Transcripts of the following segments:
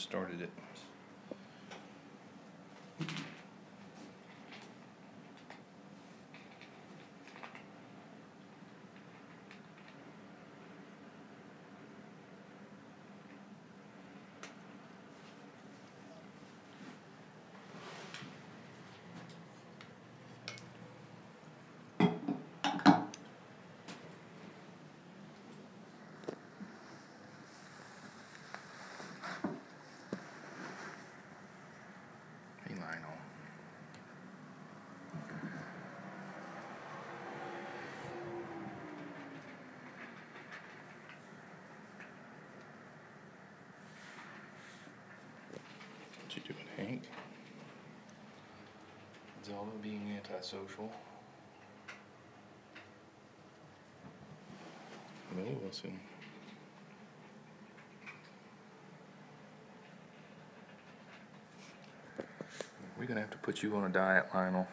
just started it. What you doing, Hank? Zelda being antisocial. Hello, Wilson. We're gonna have to put you on a diet, Lionel.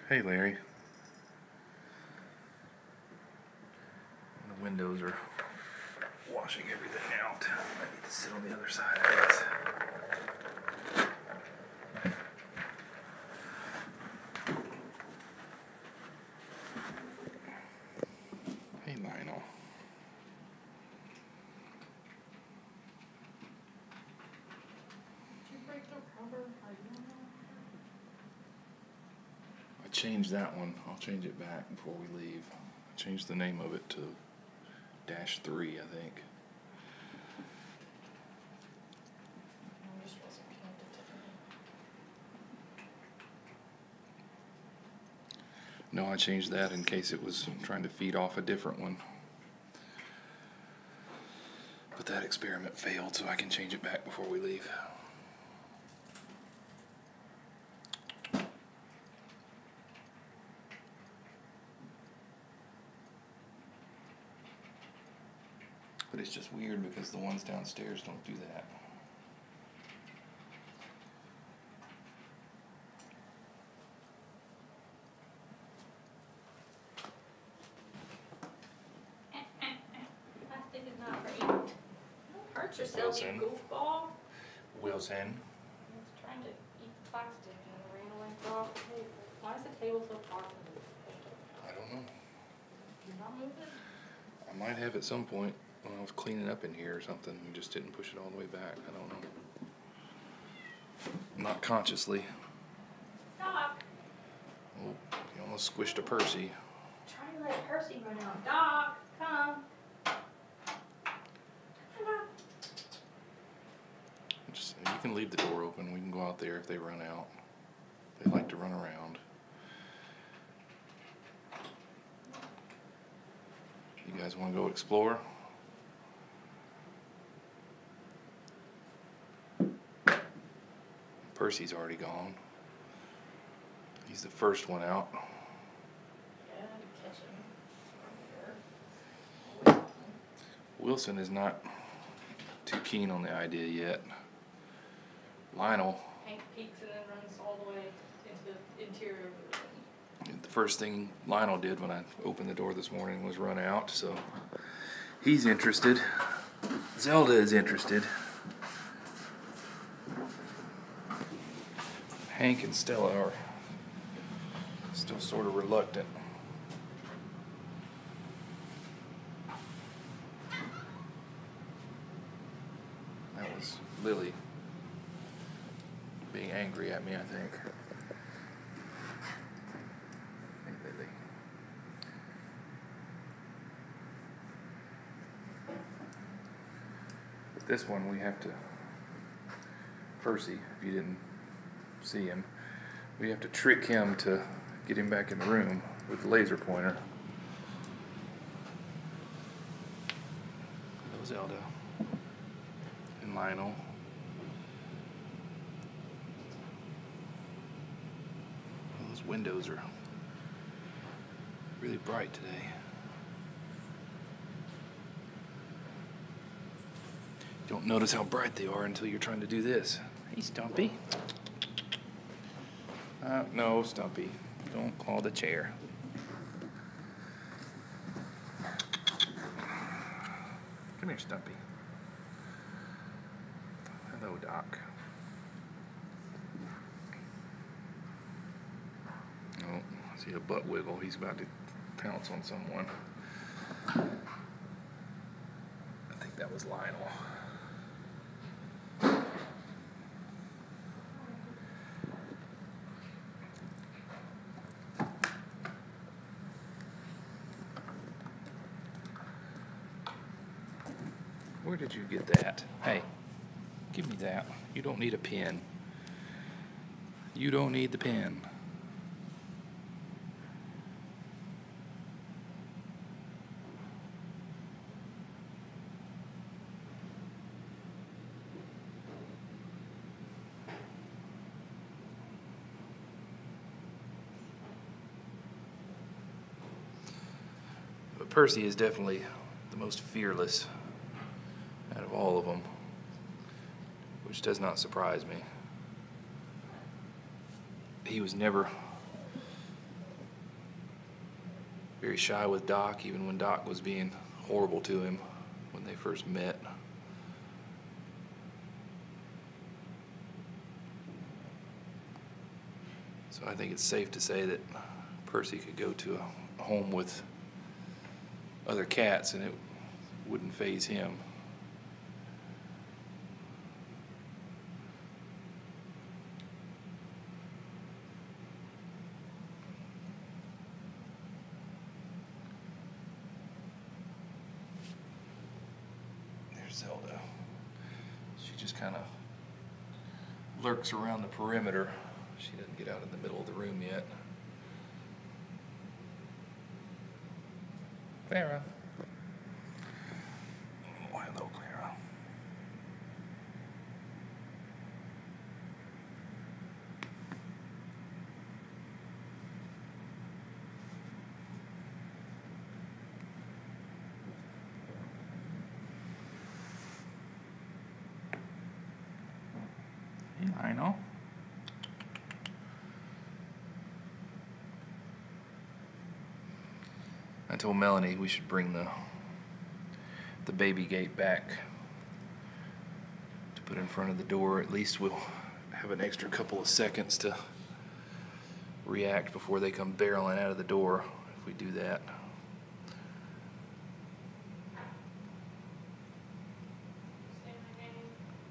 Hey, Larry. The windows are washing everything out. I need to sit on the other side, I guess. Hey, Lionel. Did you break the cover? I changed that one. I'll change it back before we leave. I changed the name of it to -3, I think. I just wasn't connected to it. No, I changed that in case it was trying to feed off a different one. But that experiment failed, so I can change it back before we leave. But it's just weird because the ones downstairs don't do that. Plastic is not for eat. Don't hurt yourself, you Wilson. goofball. Wilson. I was trying to eat the plastic and it ran away off the table. Why is the table so far from the table? I don't know. You're not moving? I might have at some point when I was cleaning up in here or something and just didn't push it all the way back. I don't know. Not consciously. Doc! Oh, you almost squished a Percy. Try to let Percy run out. Doc, come. Come on. Just, you can leave the door open. We can go out there if they run out. They like to run around. You guys want to go explore? Percy's already gone. He's the first one out. Yeah, catch him. Here. Wilson is not too keen on the idea yet. Lionel, Hank peeks and then runs all the way into the interior of the room. the first thing Lionel did when I opened the door this morning was run out, so he's interested. Zelda is interested. Hank and Stella are still sort of reluctant. That was Lily being angry at me, I think. Hey, Lily. But this one we have to, Percy, if you didn't see him, we have to trick him to get him back in the room with the laser pointer. Hello, Zelda. And Lionel. Well, those windows are really bright today. You don't notice how bright they are until you're trying to do this. Hey, Stumpy. No, Stumpy. Don't claw the chair. Come here, Stumpy. Hello, Doc. Oh, I see a butt wiggle. He's about to pounce on someone. I think that was Lionel. Where did you get that? Hey, give me that. You don't need a pen. You don't need the pen. But Percy is definitely the most fearless out of all of them, which does not surprise me. He was never very shy with Doc, even when Doc was being horrible to him when they first met. So I think it's safe to say that Percy could go to a home with other cats and it wouldn't faze him. Zelda. She just kind of lurks around the perimeter. She doesn't get out in the middle of the room yet. Clara. Oh, hello, Clara. I know. I told Melanie we should bring the baby gate back to put in front of the door. At least we'll have an extra couple of seconds to react before they come barreling out of the door if we do that.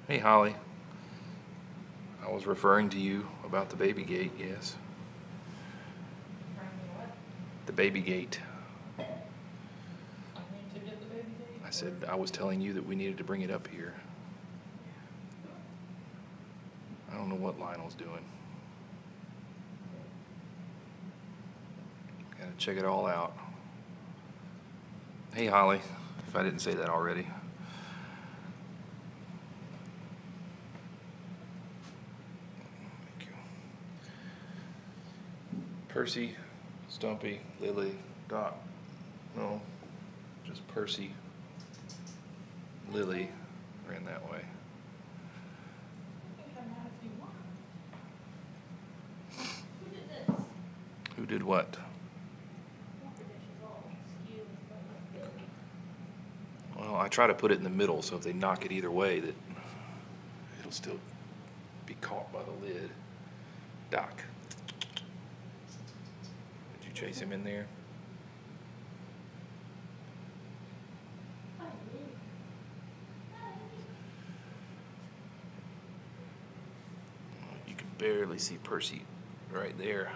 Hey, Holly. I was referring to you about the baby gate, yes. The baby gate. I said I was telling you that we needed to bring it up here. I don't know what Lionel's doing. Gotta check it all out. Hey, Holly, if I didn't say that already. Percy, Stumpy, Lily, Doc. No, just Percy, Lily ran that way. Who did this? Who did what? Well, I try to put it in the middle so if they knock it either way that it'll still be caught by the lid. Doc. Chase him in there. You can barely see Percy right there.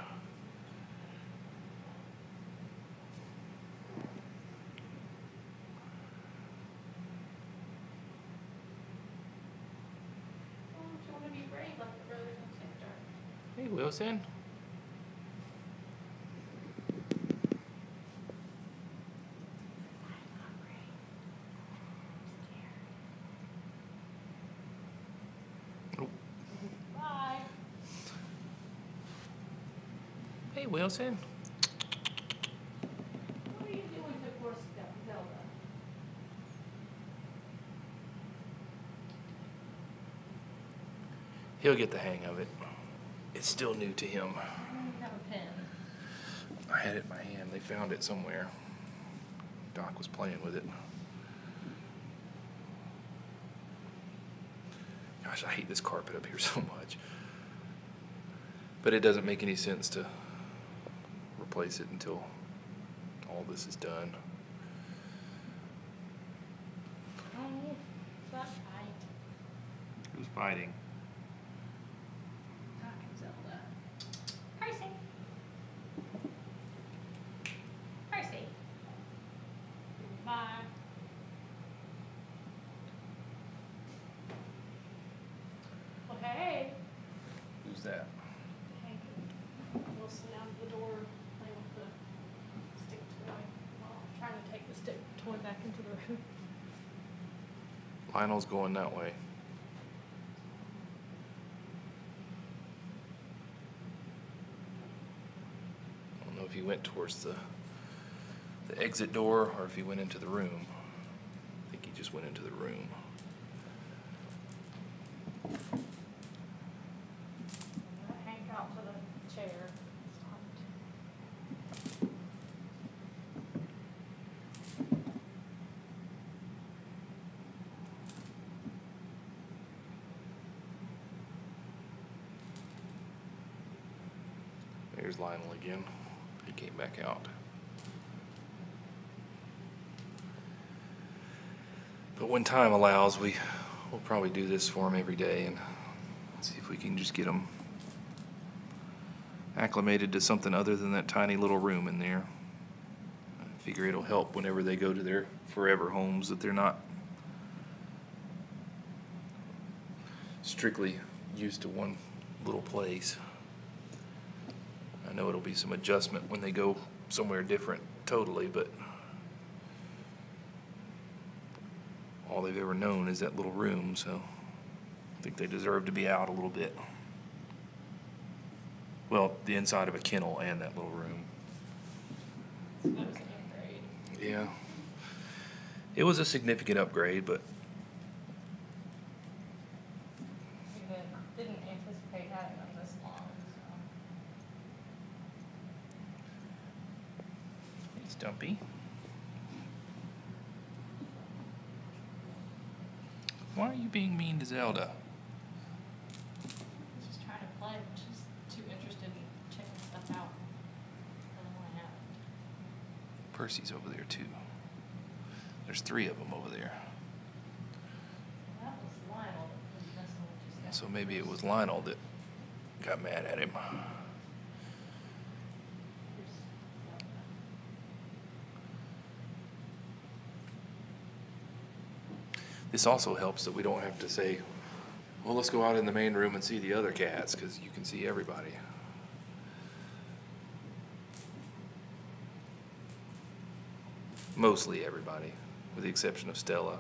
Hey, Wilson. Bye. Hey, Wilson. What are you doing to poor Zelda? He'll get the hang of it. It's still new to him. I don't have a pen. had it in my hand. They found it somewhere. Doc was playing with it. Gosh, I hate this carpet up here so much. But it doesn't make any sense to replace it until all this is done. Oh, it's not fight. Who's fighting? Doc and Zelda. Percy. Percy. Bye. Well, hey. Who's that? Hey. We'll sit down at the door, play with the stick toy. Well, I'm trying to take the stick toy back into the room. Lionel's going that way. I don't know if he went towards the exit door or if he went into the room. I think he just went into the room. Hank out to the chair. There's Lionel again. He came back out. But when time allows, we'll probably do this for him every day and see if we can just get him acclimated to something other than that tiny little room in there. I figure it'll help whenever they go to their forever homes that they're not strictly used to one little place. I know it'll be some adjustment when they go somewhere different totally, but all they've ever known is that little room, so I think they deserve to be out a little bit. Well, the inside of a kennel and that little room. That was an upgrade. Yeah. It was a significant upgrade, but We didn't anticipate having them this long, so. it's dumpy. Why are you being mean to Zelda? He's just trying to play, but she's too interested in checking stuff out. Doesn't want to have it. Percy's over there too. There's 3 of them over there. That was Lionel that was messing with his So maybe it was Lionel that got mad at him. This also helps that we don't have to say, well, let's go out in the main room and see the other cats, because you can see everybody. Mostly everybody, with the exception of Stella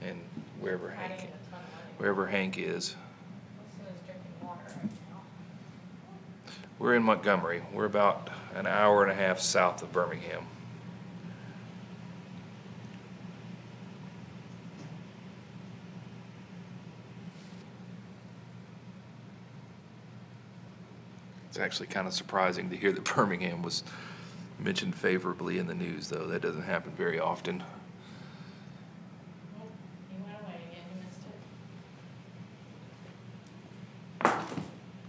and wherever Adding Hank, a ton of money. wherever Hank is. Wilson is drinking water right now. We're in Montgomery. We're about an hour and a half south of Birmingham. It's actually kind of surprising to hear that Birmingham was mentioned favorably in the news, though. That doesn't happen very often. Nope, he went away again, he missed it.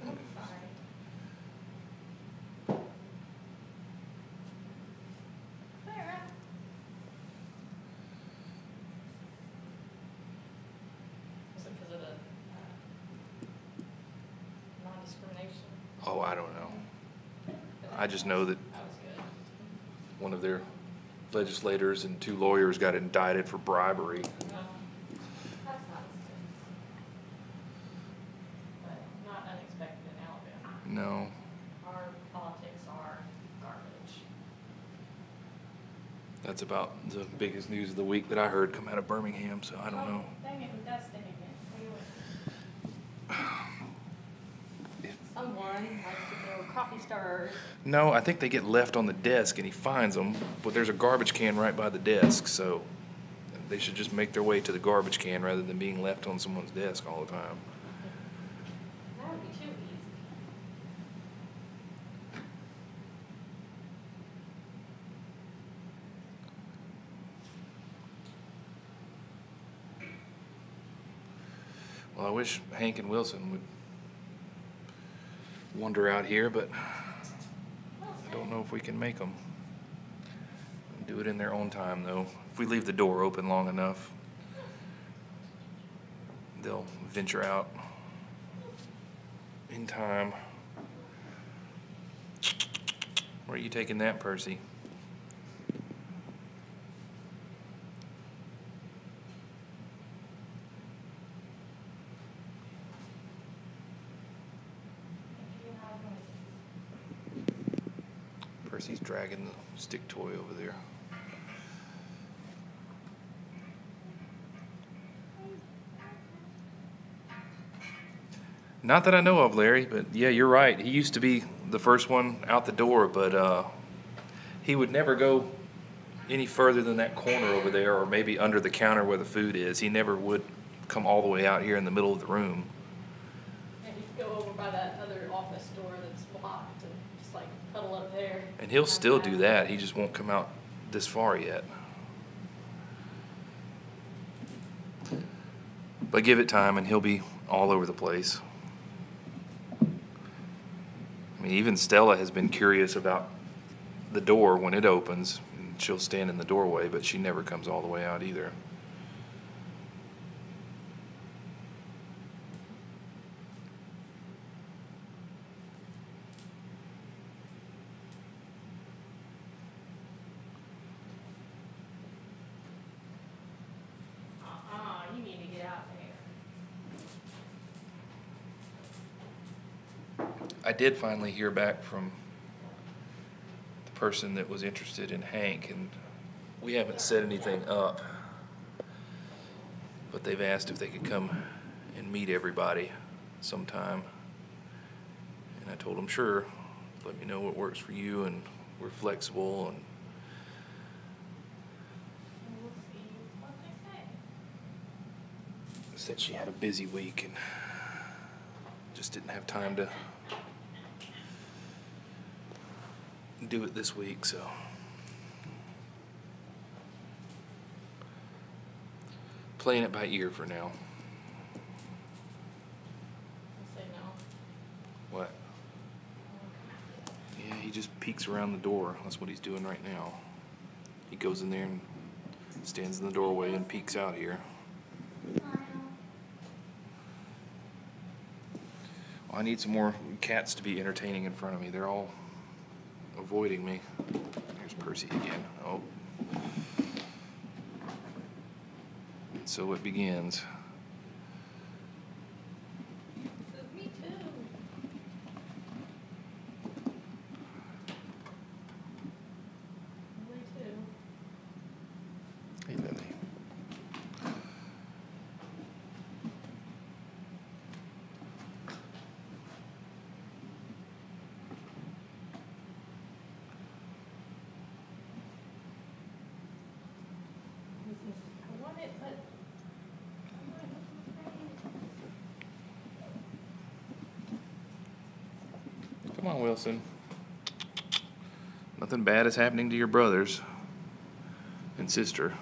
Oops, sorry. Clara. Was it because of the non-discrimination? Oh, I don't know. I just know that That was good. one of their legislators and 2 lawyers got indicted for bribery. That's not as good. But not unexpected in Alabama. No. Our politics are garbage. That's about the biggest news of the week that I heard come out of Birmingham, so I don't know. Dang it, we got stick again. Someone likes to throw coffee stirrers. No, I think they get left on the desk and he finds them, but there's a garbage can right by the desk, so they should just make their way to the garbage can rather than being left on someone's desk all the time. That would be too easy. Well, I wish Hank and Wilson would wander out here, but I don't know if we can make them. Do it in their own time, though. If we leave the door open long enough, they'll venture out in time. Where are you taking that, Percy? Percy's dragging the stick toy over there. Not that I know of, Larry, but yeah, you're right. He used to be the first one out the door, but he would never go any further than that corner over there, or maybe under the counter where the food is. He never would come all the way out here in the middle of the room. And he'd go over by that other office door that's locked and just like cuddle up there. And he'll still do that. He just won't come out this far yet. But give it time and he'll be all over the place. I mean, even Stella has been curious about the door when it opens. And she'll stand in the doorway, but she never comes all the way out either. You need to get out there. I did finally hear back from the person that was interested in Hank, and we haven't set anything up, but they've asked if they could come and meet everybody sometime. And I told them, sure, let me know what works for you, and we're flexible. And We'll see what they say. said she had a busy week and just didn't have time to do it this week, so playing it by ear for now. We'll say no. What? Yeah, he just peeks around the door. That's what he's doing right now. He goes in there and stands in the doorway and peeks out here. Well, I need some more cats to be entertaining in front of me. They're all avoiding me. There's Percy again. Oh. And so it begins. Me too. Me too. Hey, Lily. I want it, but Come on, Wilson. Nothing bad is happening to your brothers and sister.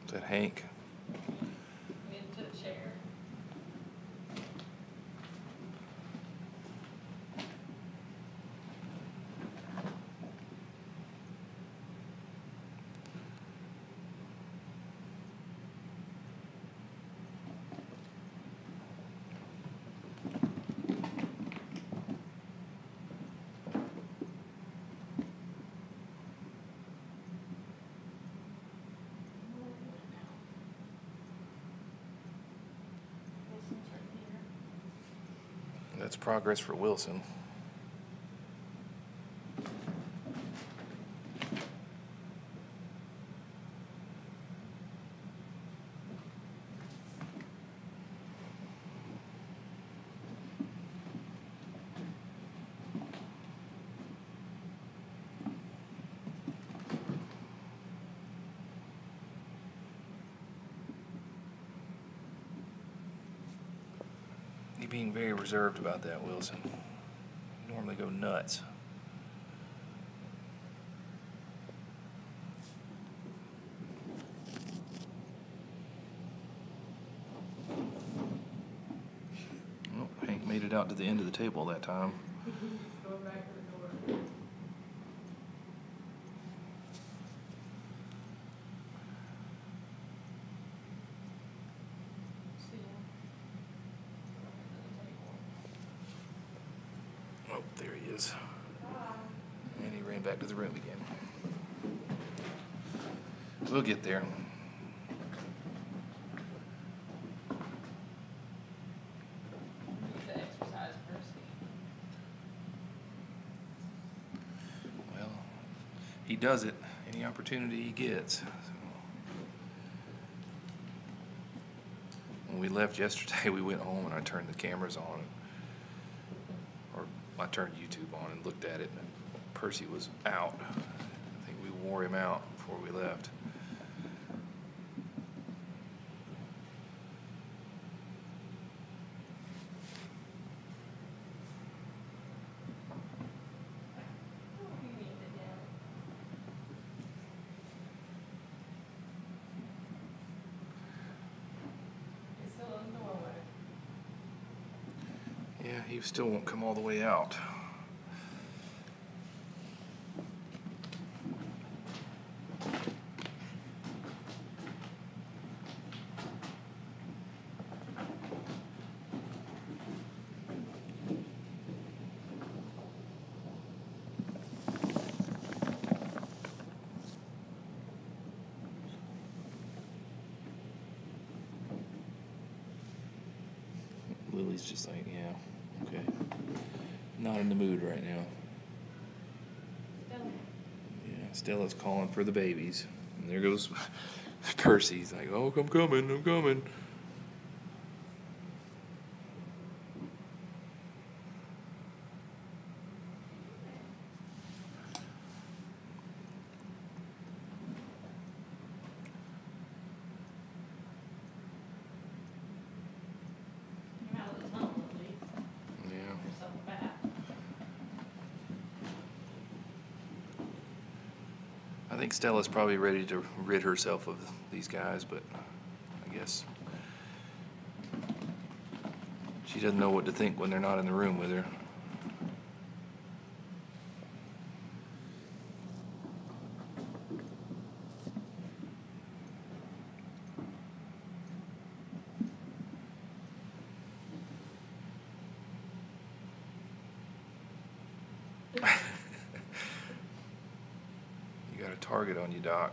Is that Hank? into the chair. That's progress for Wilson. being very reserved about that, Wilson. You normally go nuts. Oh, Hank made it out to the end of the table that time. Going back to the door. See him. Oh, there he is. And he ran back to the room again. We'll get there. Need to exercise mercy. Well, he does it any opportunity he gets. So, when we left yesterday, we went home and I turned the cameras on, or I turned YouTube on and looked at it, and Percy was out. I think we wore him out before we left. He needed him. He's still in the doorway. Yeah, he still won't come all the way out. Lily's just like, yeah, okay. Not in the mood right now. Still. Yeah, Stella's calling for the babies. And there goes Percy's like, oh, I'm coming, I'm coming. You're out of the tunnel at least. Yeah. Yourself back. I think Stella's probably ready to rid herself of these guys, but I guess she doesn't know what to think when they're not in the room with her. You got a target on you, Doc.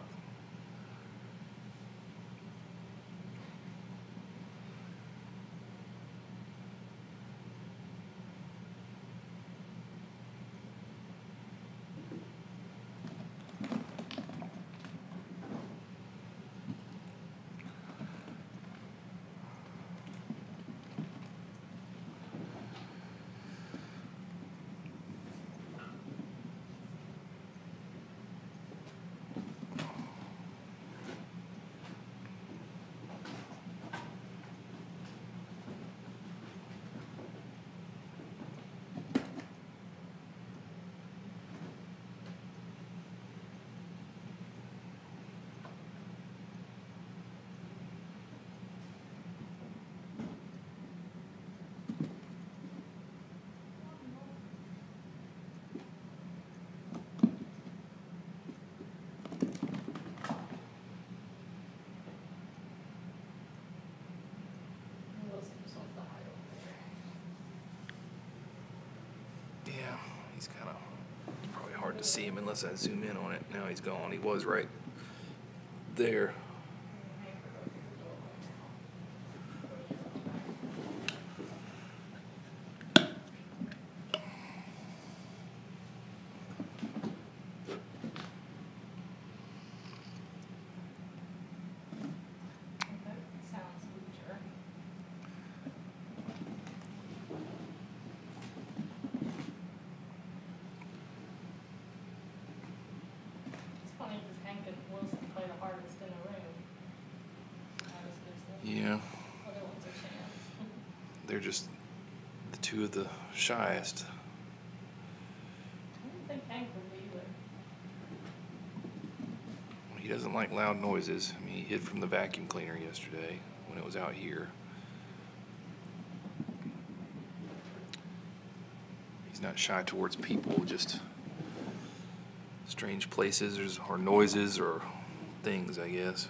Wilson just wants to hide over there. Yeah, he's kind of probably hard to see him unless I zoom in on it. Now he's gone. He was right there. That sounds looser. It's funny because Hank and Wilson play the hardest in the room. That just gives the Yeah, other ones a chance. they're just two of the shyest. I didn't think Hank would be either. He doesn't like loud noises. I mean, he hid from the vacuum cleaner yesterday when it was out here. He's not shy towards people, just strange places or noises or things, I guess.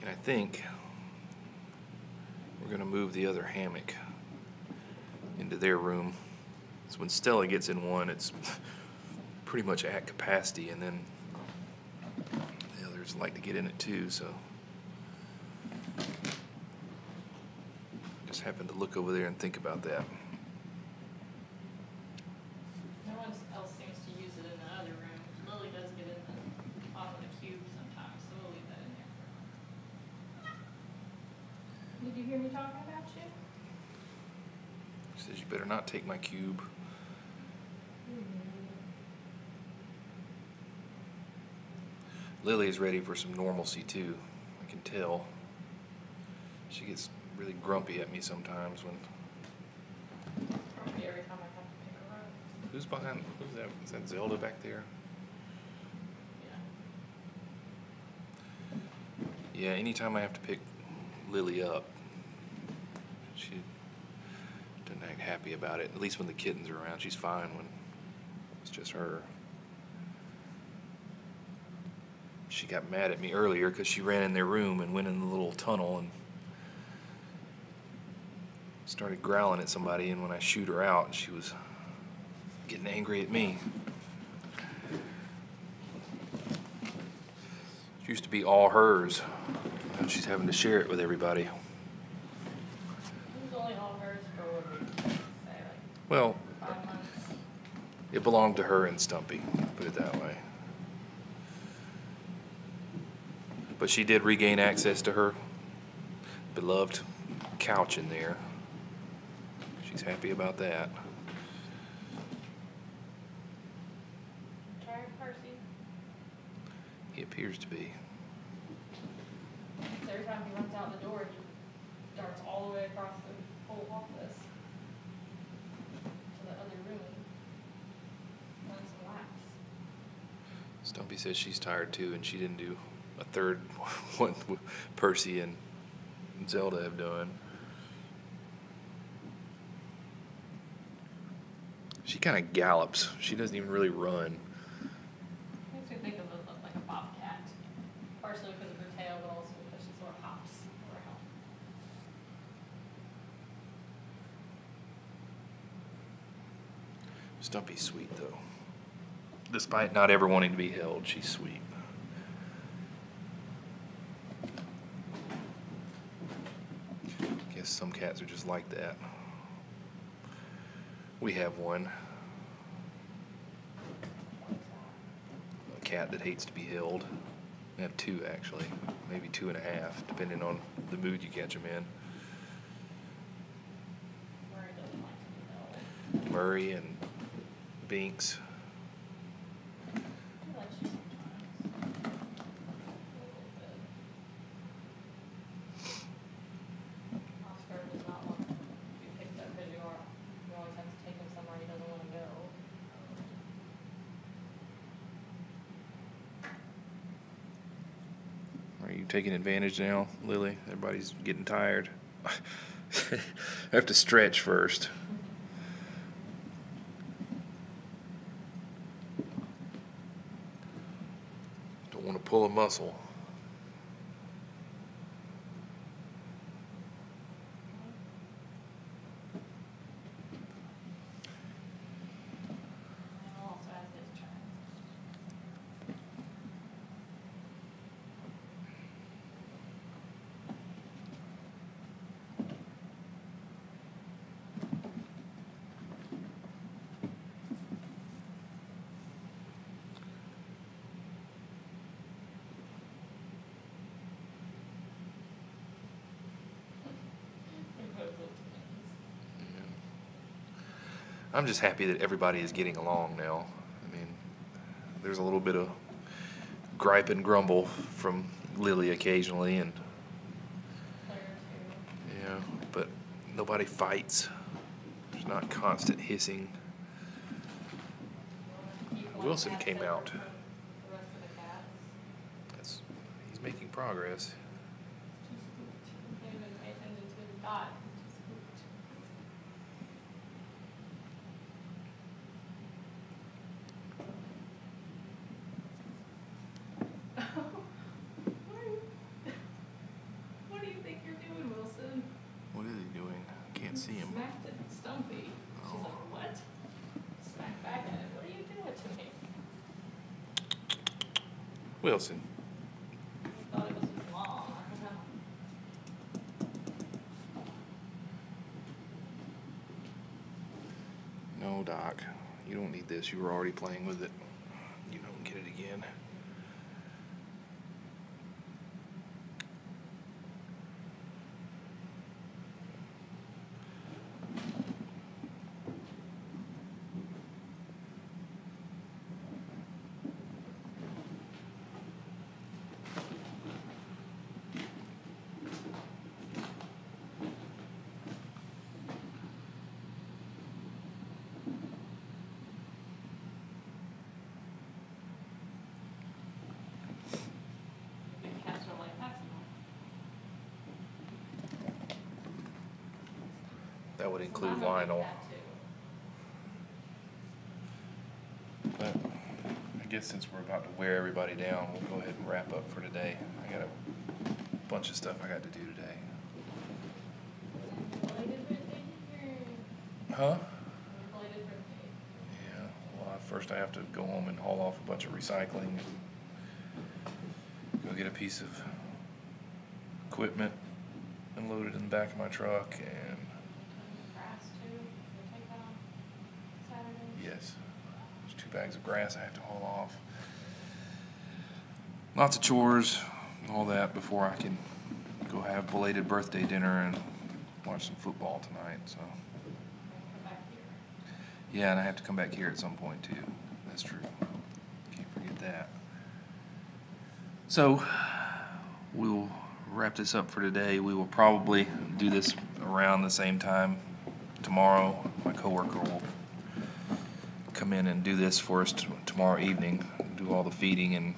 And I think we're going to move the other hammock into their room. So when Stella gets in one, it's pretty much at capacity, and then the others like to get in it too, so. Just happened to look over there and think about that. No one else seems to use it in the other room. Lily does get in the off of the cube sometimes, so we'll leave that in there for her. Did you hear me talking about you? She says, you better not take my cube. Lily is ready for some normalcy too, I can tell. She gets really grumpy at me sometimes when. Probably every time I have to pick her up. Who's behind? Who's that? Is that Zelda back there? Yeah. Yeah, anytime I have to pick Lily up, she doesn't act happy about it. At least when the kittens are around, she's fine when it's just her. She got mad at me earlier because she ran in their room and went in the little tunnel and started growling at somebody, and when I shoot her out, she was getting angry at me. It used to be all hers. Now she's having to share it with everybody. It was only all hers for what we say, like Well, 5 months. it belonged to her and Stumpy, put it that way. But she did regain access to her beloved couch in there. She's happy about that. Tired, Percy? He appears to be. Every time he runs out the door, he darts all the way across the whole office to the other room. Runs some laps. Stumpy says she's tired too, and she didn't do a third one Percy and Zelda have done. She kind of gallops. She doesn't even really run. Makes me think of like a bobcat. Partially because of her tail, but also because she sort of hops around. Stumpy's sweet though. Despite not ever wanting to be held, she's sweet. Guess some cats are just like that. We have one. A cat that hates to be held. We have two actually, maybe 2.5, depending on the mood you catch them in. Murray doesn't like to be held. Murray and Binks. He likes you sometimes. A little bit. Oscar does not want to be picked up because you always have to take him somewhere he doesn't want to go. Are you taking advantage now, Lily? Everybody's getting tired. I have to stretch first. Don't want to pull a muscle. And also has his turn. I'm just happy that everybody is getting along now. I mean, there's a little bit of gripe and grumble from Lily occasionally, and Claire too. yeah, but nobody fights. There's not constant hissing. Keep one Wilson cat came separate out. from the rest of the cats. He's making progress. Too spooked. Can't even pay attention to the dot. Too spooked. What do you think you're doing, Wilson? What is he doing? Can't see him. Smacked at Stumpy. She's like, what? Smack back at it. What are you doing to me? Wilson. I thought it was his mom. I don't know. No, Doc. You don't need this. You were already playing with it. You don't get it again. Big cats are like, that's That would include not a big Lionel. cat, too. But I guess since we're about to wear everybody down, we'll go ahead and wrap up for today. I got a bunch of stuff I got to do today. Belated birthday dinner. Huh? Belated birthday. Yeah. Well, first I have to go home and haul off a bunch of recycling and go get a piece of equipment unloaded in the back of my truck, and Grass too. You take that on Saturday. yes, there's 2 bags of grass I have to haul off. Lots of chores, all that before I can go have belated birthday dinner and watch some football tonight. So Come back here. yeah, and I have to come back here at some point too. That's true. Can't forget that. So we'll wrap this up for today. We will probably do this around the same time tomorrow. My coworker will come in and do this for us tomorrow evening, do all the feeding and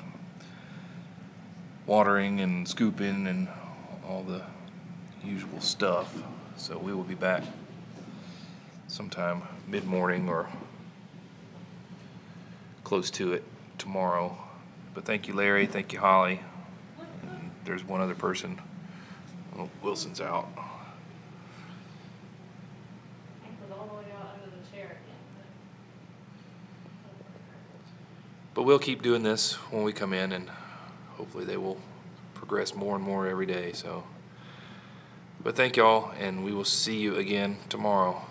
watering and scooping and all the usual stuff. So we will be back sometime mid-morning or close to it tomorrow. But thank you, Larry. Thank you, Holly. And there's one other person. Oh, Wilson's out. Hank was all the way out under the chair again. But we'll keep doing this when we come in, and hopefully they will progress more and more every day. So, but thank y'all, and we will see you again tomorrow.